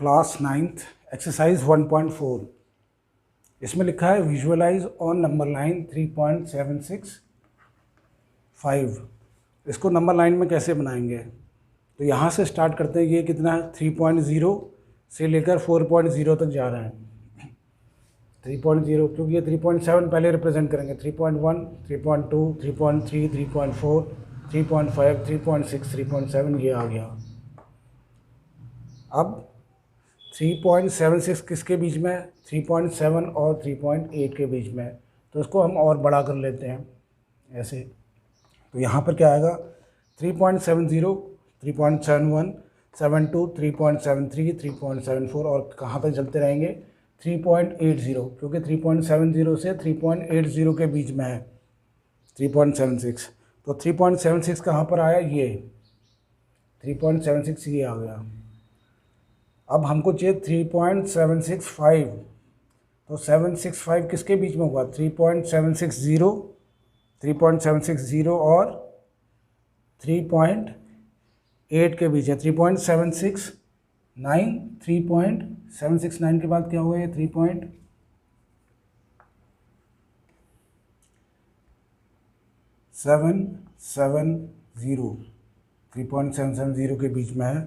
Class 9th exercise 1.4। इसमें लिखा है विजुअलाइज ऑन नंबर लाइन 3.765। इसको नंबर लाइन में कैसे बनाएंगे? तो यहाँ से स्टार्ट करते हैं। ये कितना है? 3.0 से लेकर 4.0 तक जा रहा है। 3.0 क्योंकि ये 3.7 पहले रिप्रेजेंट करेंगे। 3.1, 3.2, 3.3, 3.4, 3.5, 3.6, 3.7 ये आ गया। अब 3.76 किसके बीच में? 3.7 और 3.8 के बीच में। तो इसको हम और बड़ा कर लेते हैं ऐसे। तो यहाँ पर क्या आएगा? 3.70, 3.71, 72, 3.73, 3.74 और कहाँ तक चलते रहेंगे? 3.80, क्योंकि 3.70 से 3.80 के बीच में है 3.76। तो 3.76 कहाँ पर आया? ये 3.76 ये आ गया। अब हमको चाहिए 3.765। तो 765 किसके बीच में होगा? 3.760, 3.760 और 3.8 के बीच है। 3.769, 3.769 के बाद क्या हुआ? ये 3.770 के बीच में है।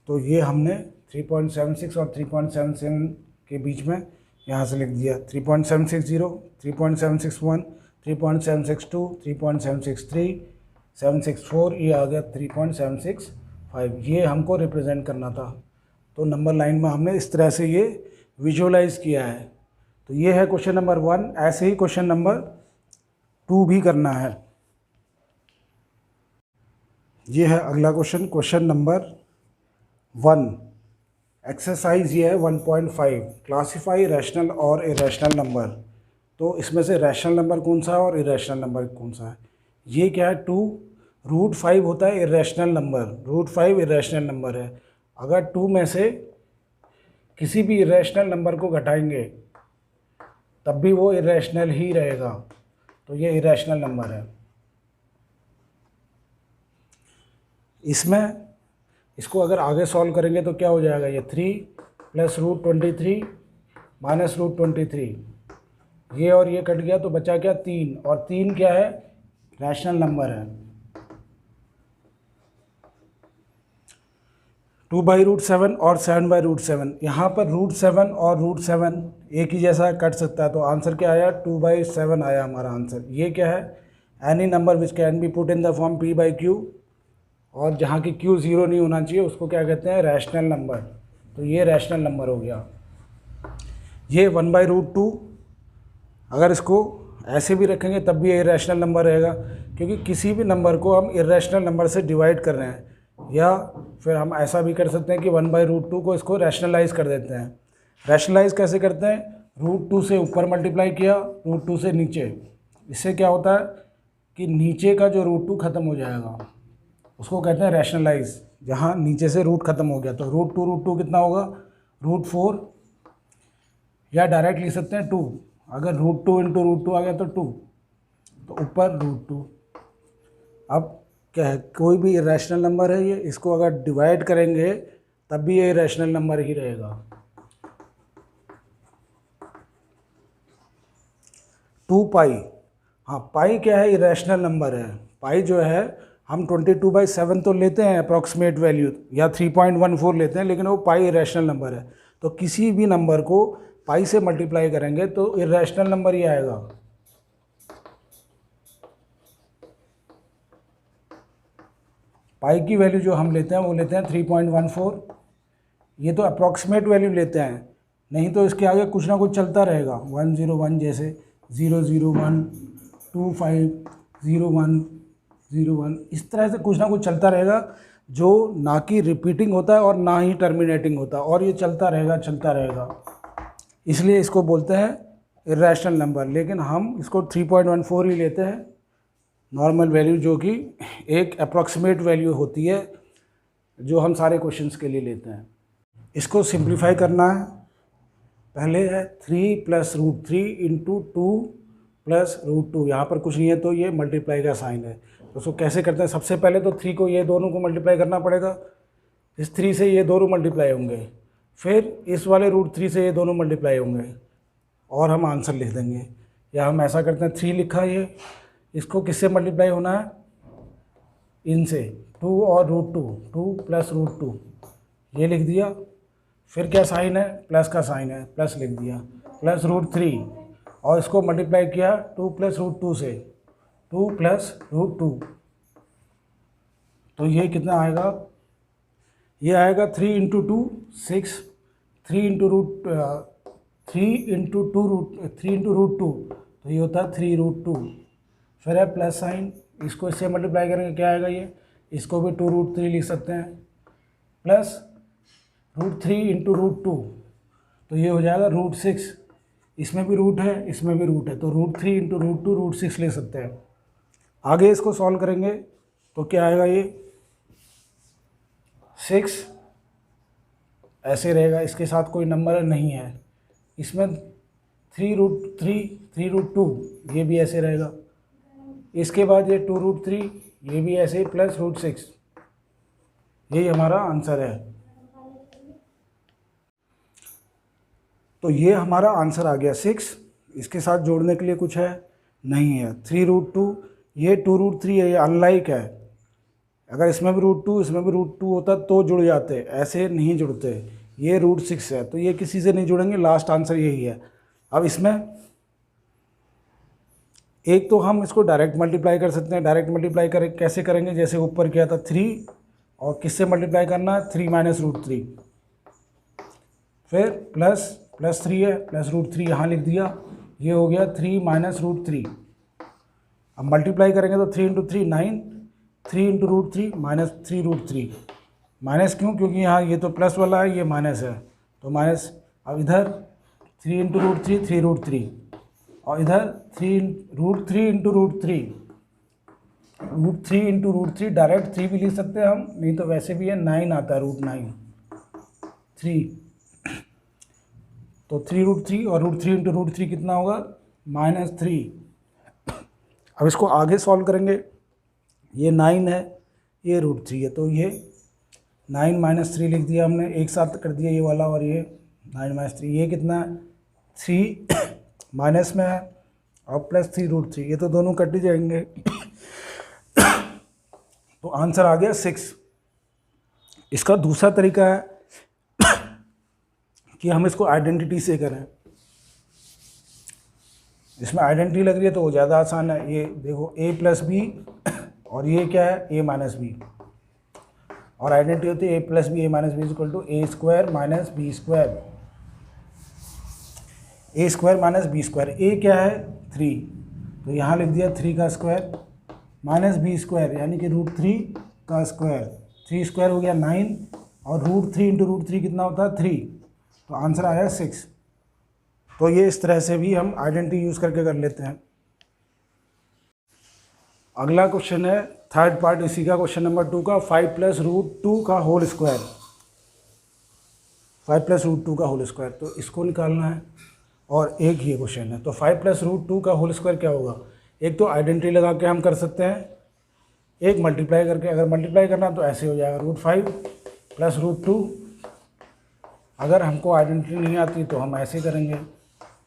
तो ये हमने 3.76 और 3.77 के बीच में यहाँ से लिख दिया। 3.760, 3.761, 3.762, 3.763, 764 ये आ गया 3.765। ये हमको रिप्रेजेंट करना था। तो नंबर लाइन में हमने इस तरह से ये विजुअलाइज किया है। तो ये है क्वेश्चन नंबर 1। ऐसे ही क्वेश्चन नंबर 2 भी करना है। ये है अगला क्वेश्चन, क्वेश्चन नंबर 1। एक्सरसाइज ये है 1.5। क्लासीफाई रैशनल और इरेशनल नंबर। तो इसमें से रैशनल नंबर कौन सा है और इरेशनल नंबर कौन सा है? ये क्या है? 2√5 होता है इरेशनल नंबर। √5 इरेशनल नंबर है। अगर 2 में से किसी भी इरेशनल नंबर को घटाएंगे तब भी वो इरेशनल ही रहेगा। तो ये इरेशनल नंबर है। इसमें इसको अगर आगे सॉल्व करेंगे तो क्या हो जाएगा? ये 3 + √23 - √23, ये और ये कट गया तो बचा क्या? 3। और 3 क्या है? रैशनल नंबर है। 2/√7 और 7/√7। यहाँ पर √7 और √7 एक ही जैसा कट सकता है। तो आंसर क्या आया? 2/7 आया हमारा आंसर। ये क्या है? Any number which can be put in the form p/q, और जहाँ की q 0 नहीं होना चाहिए उसको क्या कहते हैं? Rational number. तो ये रैशनल नंबर हो गया। ये 1/√2, अगर इसको ऐसे भी रखेंगे तब भी इरेशनल नंबर रहेगा, क्योंकि किसी भी नंबर को हम इरेशनल नंबर से डिवाइड कर रहे हैं। या फिर हम ऐसा भी कर सकते हैं कि 1/√2 को इसको रैशनलाइज कर देते हैं। रैशनलाइज कैसे करते हैं? √2 से ऊपर मल्टीप्लाई किया, √2 से नीचे। इससे क्या होता है कि नीचे का जो √2 ख़त्म हो जाएगा, उसको कहते हैं रैशनलाइज। जहाँ नीचे से रूट खत्म हो गया तो √2 कितना होगा? √4, या डायरेक्ट लिख सकते हैं 2। अगर √2 × √2 आ गया तो 2, तो ऊपर √2। अब क्या है? कोई भी इरेशनल नंबर है ये, इसको अगर डिवाइड करेंगे तब भी ये इरेशनल नंबर ही रहेगा। 2π, हाँ पाई क्या है? इरेशनल नंबर है। पाई जो है हम 22/7 तो लेते हैं अप्रॉक्सीमेट वैल्यू, या 3.14 लेते हैं, लेकिन वो पाई इरेशनल नंबर है। तो किसी भी नंबर को पाई से मल्टीप्लाई करेंगे तो इरेशनल नंबर ही आएगा। पाई की वैल्यू जो हम लेते हैं वो लेते हैं 3.14। ये तो अप्रॉक्सीमेट वैल्यू लेते हैं, नहीं तो इसके आगे कुछ ना कुछ चलता रहेगा। 101 जैसे 001, 25, 01, 01, इस तरह से कुछ ना कुछ चलता रहेगा, जो ना कि रिपीटिंग होता है और ना ही टर्मिनेटिंग होता है, और ये चलता रहेगा चलता रहेगा। इसलिए इसको बोलते हैं इरेशनल नंबर। लेकिन हम इसको 3.14 ही लेते हैं नॉर्मल वैल्यू, जो कि एक अप्रॉक्सीमेट वैल्यू होती है, जो हम सारे क्वेश्चंस के लिए लेते हैं। इसको सिंप्लीफाई करना है। पहले है 3 + √3 × 2 + √2। यहाँ पर कुछ नहीं है तो ये मल्टीप्लाई का साइन है। तो उसको कैसे करते हैं? सबसे पहले तो 3 को ये दोनों को मल्टीप्लाई करना पड़ेगा। इस 3 से ये दोनों मल्टीप्लाई होंगे, फिर इस वाले √3 से ये दोनों मल्टीप्लाई होंगे और हम आंसर लिख देंगे। या हम ऐसा करते हैं 3 लिखा ये, इसको किससे मल्टीप्लाई होना है, इनसे 2 और √2, 2 प्लस √2 ये लिख दिया। फिर क्या साइन है, प्लस का साइन है, प्लस लिख दिया, प्लस √3 और इसको मल्टीप्लाई किया 2 प्लस √2 से, 2 प्लस √2, तो ये कितना आएगा, ये आएगा 3 इंटू 2 6, 3 इंटू √2 तो ये होता है 3 √2। फिर है प्लस साइन, इसको इससे मल्टीप्लाई करेंगे क्या आएगा, ये इसको भी 2 √3 लिख सकते हैं, प्लस √3 इंटू √2 तो ये हो जाएगा √6, इसमें भी रूट है इसमें भी रूट है, तो √3 इंटू √2 √6 ले सकते हैं। आगे इसको सॉल्व करेंगे तो क्या आएगा, ये 6 ऐसे रहेगा, इसके साथ कोई नंबर नहीं है, इसमें 3 √2 ये भी ऐसे रहेगा, इसके बाद ये 2 √3 ये भी ऐसे ही, प्लस √6, यही हमारा आंसर है। तो ये हमारा आंसर आ गया 6। इसके साथ जोड़ने के लिए कुछ है नहीं है। 3 √2 ये 2 √3 है, ये अनलाइक है, अगर इसमें भी √2 इसमें भी √2 होता तो जुड़ जाते, ऐसे नहीं जुड़ते। ये √6 है तो ये किसी से नहीं जुड़ेंगे, लास्ट आंसर यही है। अब इसमें एक तो हम इसको डायरेक्ट मल्टीप्लाई कर सकते हैं, डायरेक्ट मल्टीप्लाई कैसे करेंगे, जैसे ऊपर किया था 3 और किससे मल्टीप्लाई करना है 3 माइनस √3, फिर प्लस 3 है, प्लस √3 यहाँ लिख दिया, ये हो गया 3 माइनस √3। अब मल्टीप्लाई करेंगे तो 3 इंटू 3 9, 3 इंटू √3 माइनस 3 √3, माइनस क्यों, क्योंकि यहाँ ये तो प्लस वाला है ये माइनस है तो माइनस। अब इधर 3 इंटू √3 3 √3 और इधर √3 इंटू √3 इंटू √3 डायरेक्ट 3 भी लिख सकते हैं हम, नहीं तो वैसे भी है 9 आता है √9 3, तो 3 √3 और √3 इंटू √3 कितना होगा -3। अब इसको आगे सॉल्व करेंगे, ये 9 है ये √3 है तो ये 9 माइनस 3 लिख दिया हमने, एक साथ कर दिया ये वाला और ये 9 माइनस 3, ये कितना है 3 माइनस में है और प्लस 3 √3, ये तो दोनों कट ही जाएंगे तो आंसर आ गया 6। इसका दूसरा तरीका है कि हम इसको आइडेंटिटी से करें, इसमें आइडेंटिटी लग रही है तो वो ज़्यादा आसान है। ये देखो a प्लस बी और ये क्या है a माइनस बी, और आइडेंटिटी होती है a plus b a minus b equal to a square minus b square, a square minus b square. a क्या है 3 तो यहाँ लिख दिया 3 का स्क्वायर माइनस बी स्क्वायर यानी कि √3 का स्क्वायर, 3 स्क्वायर हो गया 9 और √3 इंटू √3 कितना होता है 3, तो आंसर आया 6। तो ये इस तरह से भी हम आइडेंटिटी यूज़ करके कर लेते हैं। अगला क्वेश्चन है थर्ड पार्ट इसी का, क्वेश्चन नंबर 2 का, 5 प्लस √2 का होल स्क्वायर, 5 प्लस √2 का होल स्क्वायर, तो इसको निकालना है। और एक ये क्वेश्चन है तो 5 प्लस √2 का होल स्क्वायर क्या होगा, एक तो आइडेंटिटी लगा के हम कर सकते हैं, एक मल्टीप्लाई करके, अगर मल्टीप्लाई करना तो ऐसे हो जाएगा √5 प्लस √2। अगर हमको आइडेंटिटी नहीं आती तो हम ऐसे करेंगे,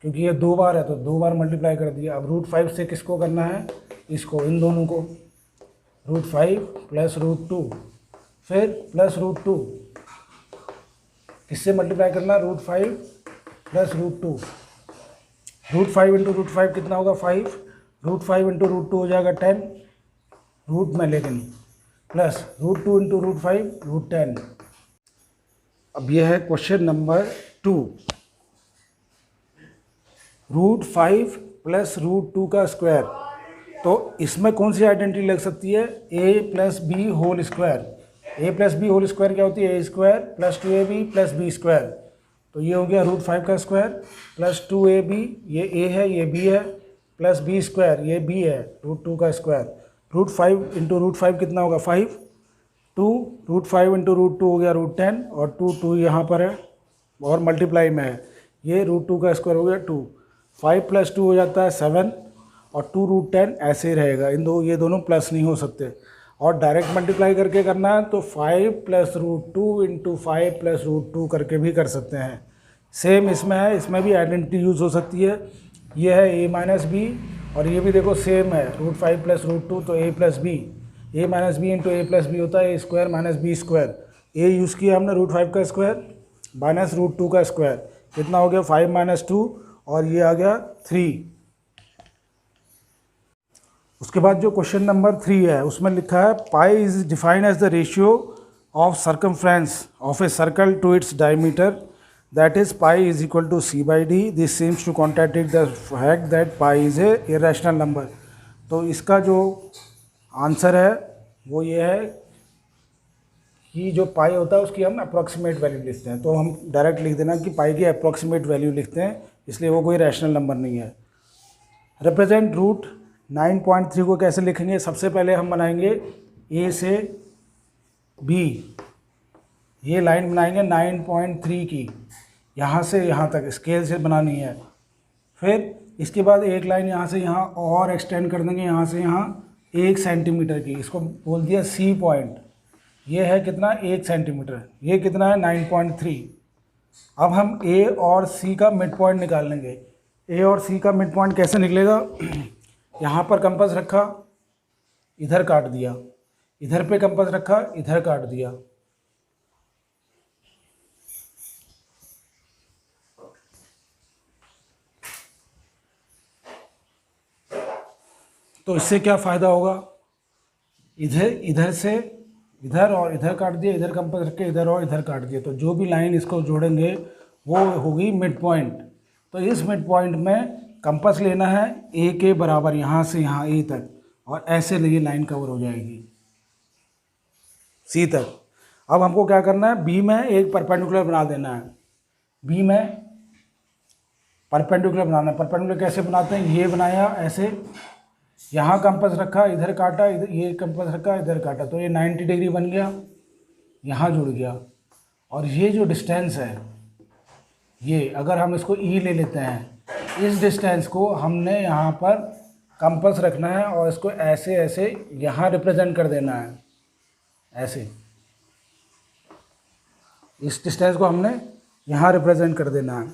क्योंकि ये 2 बार है तो 2 बार मल्टीप्लाई कर दिया। अब √5 से किसको करना है, इसको, इन दोनों को, √5 प्लस √2 फिर प्लस √2, किससे मल्टीप्लाई करना, √5 प्लस √2, √5 इंटू √5 कितना होगा 5, √5 इंटू √2 हो जाएगा 10 रूट में, लेकिन प्लस √2 इंटू √5 √10। अब यह है क्वेश्चन नंबर 2, √5 प्लस √2 का स्क्वायर, तो इसमें कौन सी आइडेंटिटी लग सकती है, a plus b whole square. a plus b whole square क्या होती है, a square plus 2ab plus b square, तो ये हो गया √5 का स्क्वायर प्लस 2ab, ये a है ये b है, प्लस b स्क्वायर ये b है, √2 का स्क्वायर, √5 इंटू √5 कितना होगा 5, 2 √5 इंटू √2 हो गया √10 और 2 यहाँ पर है और मल्टीप्लाई में है, ये √2 का स्क्वायर हो गया 2, 5 प्लस 2 हो जाता है 7 और 2 √10 ऐसे ही रहेगा, ये दोनों प्लस नहीं हो सकते। और डायरेक्ट मल्टीप्लाई करके करना है तो 5 + √2 × 5 + √2 करके भी कर सकते हैं। सेम इसमें है, इसमें भी आइडेंटिटी यूज़ हो सकती है। ये है a - b और ये भी देखो सेम है, √5 + √2 तो a + b, a - b × a + b होता है a² - b²। a यूज़ किया हमने √5 का स्क्वायर माइनस √2 का स्क्वायर, कितना हो गया 5 - 2 और ये आ गया 3। उसके बाद जो क्वेश्चन नंबर 3 है उसमें लिखा है pi is defined as the ratio of circumference of a circle to its diameter, that is pi is equal to c/d। This seems to contradict the fact that pi is a irrational number. तो इसका जो answer है वो ये है कि जो पाई होता है उसकी हम अप्रॉक्सीमेट वैल्यू लिखते हैं, तो हम डायरेक्ट लिख देना कि पाई की अप्रॉक्सीमेट वैल्यू लिखते हैं, इसलिए वो कोई रैशनल नंबर नहीं है। रिप्रेजेंट रूट 9.3 को कैसे लिखेंगे? सबसे पहले हम बनाएंगे ए से बी, ये लाइन बनाएंगे 9.3 की, यहाँ से यहाँ तक स्केल से बनानी है। फिर इसके बाद एक लाइन यहाँ से यहाँ और एक्सटेंड कर देंगे, यहाँ से यहाँ 1 सेंटीमीटर की, इसको बोल दिया सी पॉइंट। ये है कितना 1 सेंटीमीटर, ये कितना है 9.3। अब हम ए और सी का मिड पॉइंट निकाल लेंगे। ए और सी का मिड पॉइंट कैसे निकलेगा? यहाँ पर कंपास रखा, इधर काट दिया, इधर पे कंपास रखा, इधर काट दिया। तो इससे क्या फ़ायदा होगा? इधर से इधर और इधर काट दिया, इधर कंपास रख के इधर और इधर काट दिया, तो जो भी लाइन इसको जोड़ेंगे वो होगी मिड पॉइंट। तो इस मिड पॉइंट में कंपास लेना है ए के बराबर, यहाँ से यहाँ ए तक, और ऐसे ये लाइन कवर हो जाएगी सी तक। अब हमको क्या करना है? बी में एक परपेंडिकुलर बना देना है। बी में परपेंडिकुलर बनाना है। परपेंडिकुलर कैसे बनाते हैं? ये बनाया ऐसे, यहाँ कंपास रखा, इधर काटा, इधर ये कंपास रखा, इधर काटा, तो ये 90 डिग्री बन गया, यहाँ जुड़ गया। और ये जो डिस्टेंस है, ये अगर हम इसको ई ले लेते हैं, इस डिस्टेंस को हमने यहाँ पर कंपास रखना है और इसको ऐसे ऐसे यहाँ रिप्रेजेंट कर देना है, ऐसे इस डिस्टेंस को हमने यहाँ रिप्रेजेंट कर देना है।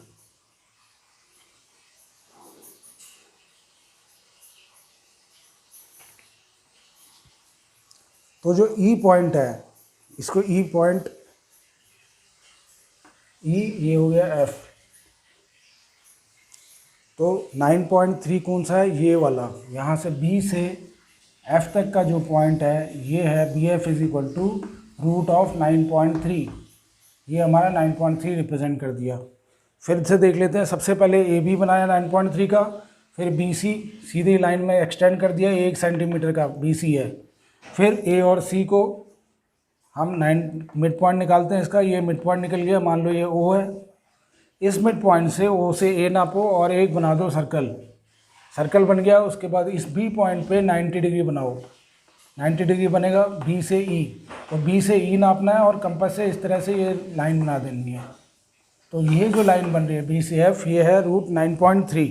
तो जो ई पॉइंट है, इसको ई पॉइंट, ई ये हो गया एफ। तो 9.3 कौन सा है? ये वाला, यहाँ से बी से एफ तक का जो पॉइंट है ये है B F is equal to √9.3। ये हमारा 9.3 रिप्रेजेंट कर दिया। फिर से देख लेते हैं। सबसे पहले ए बी बनाया 9.3 का, फिर बी सी सीधी लाइन में एक्सटेंड कर दिया, 1 सेंटीमीटर का बी सी है। फिर ए और सी को हम मिड पॉइंट निकालते हैं इसका, ये मिड पॉइंट निकल गया, मान लो ये ओ है। इस मिड पॉइंट से ओ से ए नापो और एक बना दो सर्कल, सर्कल बन गया। उसके बाद इस बी पॉइंट पे 90 डिग्री बनाओ, 90 डिग्री बनेगा बी से ई, तो बी से ई नापना है और कंपास से इस तरह से ये लाइन बना देनी है। तो ये जो लाइन बन रही है बी से एफ, ये है √9.3।